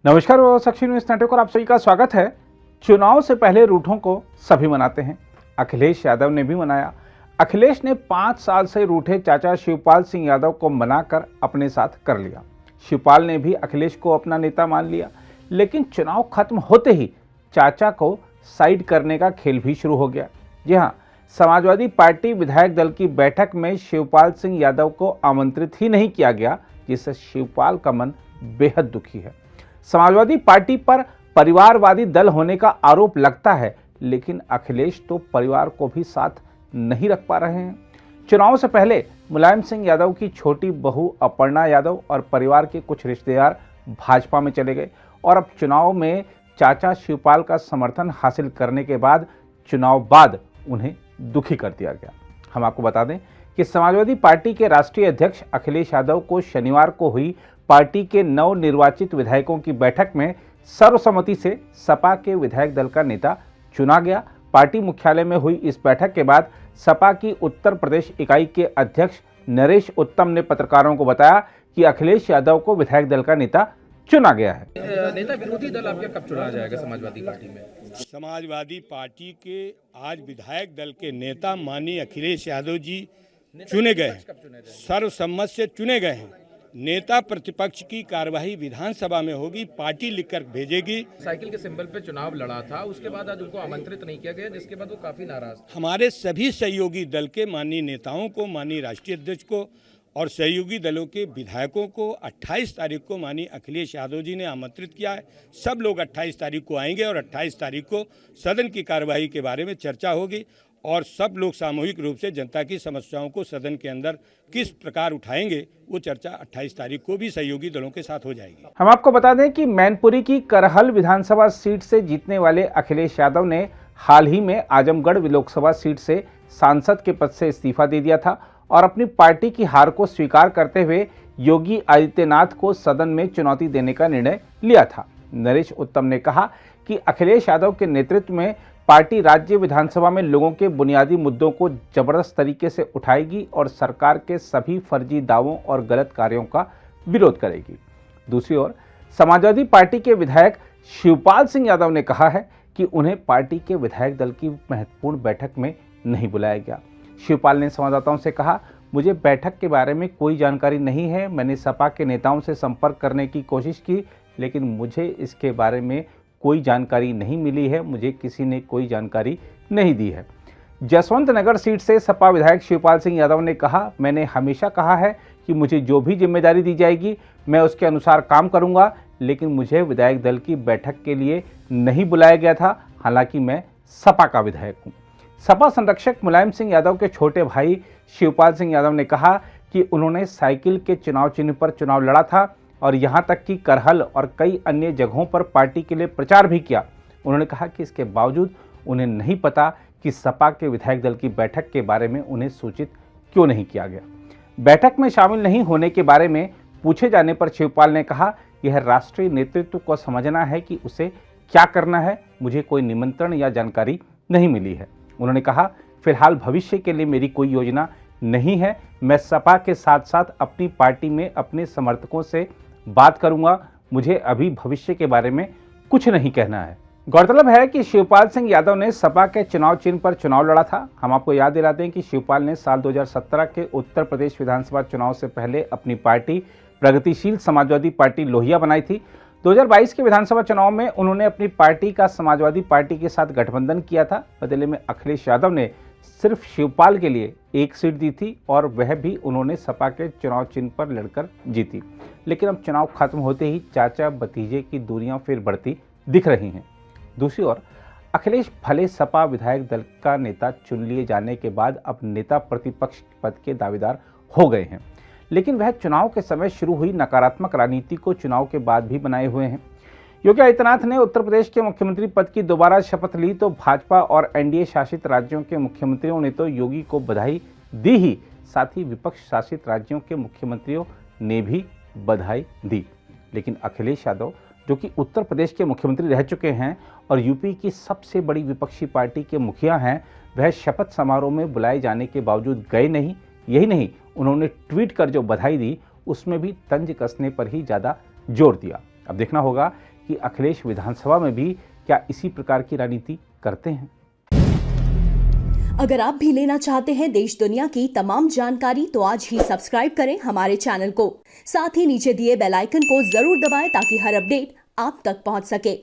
नमस्कार साक्षी news network और आप सभी का स्वागत है। चुनाव से पहले रूठों को सभी मनाते हैं। अखिलेश यादव ने भी मनाया। अखिलेश ने 5 साल से रूठे चाचा शिवपाल सिंह यादव को मनाकर अपने साथ कर लिया। शिवपाल ने भी अखिलेश को अपना नेता मान लिया, लेकिन चुनाव खत्म होते ही चाचा को साइड करने का खेल भी शुरू हो गया। जी हाँ, समाजवादी पार्टी विधायक दल की बैठक में शिवपाल सिंह यादव को आमंत्रित ही नहीं किया गया, जिससे शिवपाल का मन बेहद दुखी है। समाजवादी पार्टी पर परिवारवादी दल होने का आरोप लगता है, लेकिन अखिलेश तो परिवार को भी साथ नहीं रख पा रहे हैं। चुनाव से पहले मुलायम सिंह यादव की छोटी बहू अपर्णा यादव और परिवार के कुछ रिश्तेदार भाजपा में चले गए और अब चुनाव में चाचा शिवपाल का समर्थन हासिल करने के बाद चुनाव बाद उन्हें दुखी कर दिया गया। हम आपको बता दें कि समाजवादी पार्टी के राष्ट्रीय अध्यक्ष अखिलेश यादव को शनिवार को हुई पार्टी के नवनिर्वाचित विधायकों की बैठक में सर्वसम्मति से सपा के विधायक दल का नेता चुना गया। पार्टी मुख्यालय में हुई इस बैठक के बाद सपा की उत्तर प्रदेश इकाई के अध्यक्ष नरेश उत्तम ने पत्रकारों को बताया कि अखिलेश यादव को विधायक दल का नेता चुना गया है। नेता विरोधी दल आपके कब चुना जाएगा समाजवादी पार्टी में? समाजवादी पार्टी के आज विधायक दल के नेता माननीय अखिलेश यादव जी चुने गए हैं, सर्वसम्मत से चुने गए हैं। नेता प्रतिपक्ष की कार्यवाही विधानसभा में होगी, पार्टी लिखकर भेजेगी। साइकिल के सिंबल पे चुनाव लड़ा था, उसके बाद आज उनको आमंत्रित नहीं किया गया, जिसके बाद वो काफी नाराज। हमारे सभी सहयोगी दल के माननीय नेताओं को, माननीय राष्ट्रीय अध्यक्ष को और सहयोगी दलों के विधायकों को 28 तारीख को माननीय अखिलेश यादव जी ने आमंत्रित किया है। सब लोग 28 तारीख को आएंगे और 28 तारीख को सदन की कार्यवाही के बारे में चर्चा होगी और सब लोग सामूहिक रूप से जनता की समस्याओं को सदन के अंदर किस प्रकार उठाएंगे, वो चर्चा 28 तारीख को भी सहयोगी दलों के साथ हो जाएगी। हम आपको बता दें कि मैनपुरी की करहल विधानसभा सीट से जीतने वाले अखिलेश यादव ने हाल ही में आजमगढ़ लोकसभा सीट से सांसद के पद से इस्तीफा दे दिया था और अपनी पार्टी की हार को स्वीकार करते हुए योगी आदित्यनाथ को सदन में चुनौती देने का निर्णय लिया था। नरेश उत्तम ने कहा कि अखिलेश यादव के नेतृत्व में पार्टी राज्य विधानसभा में लोगों के बुनियादी मुद्दों को जबरदस्त तरीके से उठाएगी और सरकार के सभी फर्जी दावों और गलत कार्यों का विरोध करेगी। दूसरी ओर समाजवादी पार्टी के विधायक शिवपाल सिंह यादव ने कहा है कि उन्हें पार्टी के विधायक दल की महत्वपूर्ण बैठक में नहीं बुलाया गया। शिवपाल ने संवाददाताओं से कहा, मुझे बैठक के बारे में कोई जानकारी नहीं है। मैंने सपा के नेताओं से संपर्क करने की कोशिश की, लेकिन मुझे इसके बारे में कोई जानकारी नहीं मिली है। मुझे किसी ने कोई जानकारी नहीं दी है। जसवंत नगर सीट से सपा विधायक शिवपाल सिंह यादव ने कहा, मैंने हमेशा कहा है कि मुझे जो भी जिम्मेदारी दी जाएगी मैं उसके अनुसार काम करूंगा, लेकिन मुझे विधायक दल की बैठक के लिए नहीं बुलाया गया था। हालांकि मैं सपा का विधायक हूं। सपा संरक्षक मुलायम सिंह यादव के छोटे भाई शिवपाल सिंह यादव ने कहा कि उन्होंने साइकिल के चुनाव चिन्ह पर चुनाव लड़ा था और यहां तक कि करहल और कई अन्य जगहों पर पार्टी के लिए प्रचार भी किया। उन्होंने कहा कि इसके बावजूद उन्हें नहीं पता कि सपा के विधायक दल की बैठक के बारे में उन्हें सूचित क्यों नहीं किया गया। बैठक में शामिल नहीं होने के बारे में पूछे जाने पर शिवपाल ने कहा, यह राष्ट्रीय नेतृत्व को समझना है कि उसे क्या करना है। मुझे कोई निमंत्रण या जानकारी नहीं मिली है। उन्होंने कहा, फिलहाल भविष्य के लिए मेरी कोई योजना नहीं है। मैं सपा के साथ साथ अपनी पार्टी में अपने समर्थकों से बात करूंगा। मुझे अभी भविष्य के बारे में कुछ नहीं कहना है। गौरतलब है कि शिवपाल सिंह यादव ने सपा के चुनाव चिन्ह पर चुनाव लड़ा था। हम आपको याद दिलाते हैं कि शिवपाल ने साल 2017 के उत्तर प्रदेश विधानसभा चुनाव से पहले अपनी पार्टी प्रगतिशील समाजवादी पार्टी लोहिया बनाई थी। 2022 के विधानसभा चुनाव में उन्होंने अपनी पार्टी का समाजवादी पार्टी के साथ गठबंधन किया था। बदले में अखिलेश यादव ने सिर्फ शिवपाल के लिए एक सीट दी थी और वह भी उन्होंने सपा के चुनाव चिन्ह पर लड़कर जीती। लेकिन अब चुनाव खत्म होते ही चाचा भतीजे की दूरियां फिर बढ़ती दिख रही हैं। दूसरी ओर अखिलेश भले सपा विधायक दल का नेता चुन लिए जाने के बाद अब नेता प्रतिपक्ष पद के दावेदार हो गए हैं, लेकिन वह चुनाव के समय शुरू हुई नकारात्मक राजनीति को चुनाव के बाद भी बनाए हुए हैं। योगी आदित्यनाथ ने उत्तर प्रदेश के मुख्यमंत्री पद की दोबारा शपथ ली तो भाजपा और एनडीए शासित राज्यों के मुख्यमंत्रियों ने तो योगी को बधाई दी ही, साथ ही विपक्ष शासित राज्यों के मुख्यमंत्रियों ने भी बधाई दी। लेकिन अखिलेश यादव, जो कि उत्तर प्रदेश के मुख्यमंत्री रह चुके हैं और यूपी की सबसे बड़ी विपक्षी पार्टी के मुखिया हैं, वह शपथ समारोह में बुलाए जाने के बावजूद गए नहीं। यही नहीं, उन्होंने ट्वीट कर जो बधाई दी उसमें भी तंज कसने पर ही ज़्यादा जोर दिया। अब देखना होगा कि अखिलेश विधानसभा में भी क्या इसी प्रकार की रणनीति करते हैं। अगर आप भी लेना चाहते हैं देश दुनिया की तमाम जानकारी तो आज ही सब्सक्राइब करें हमारे चैनल को। साथ ही नीचे दिए बेल आइकन को जरूर दबाएं ताकि हर अपडेट आप तक पहुंच सके।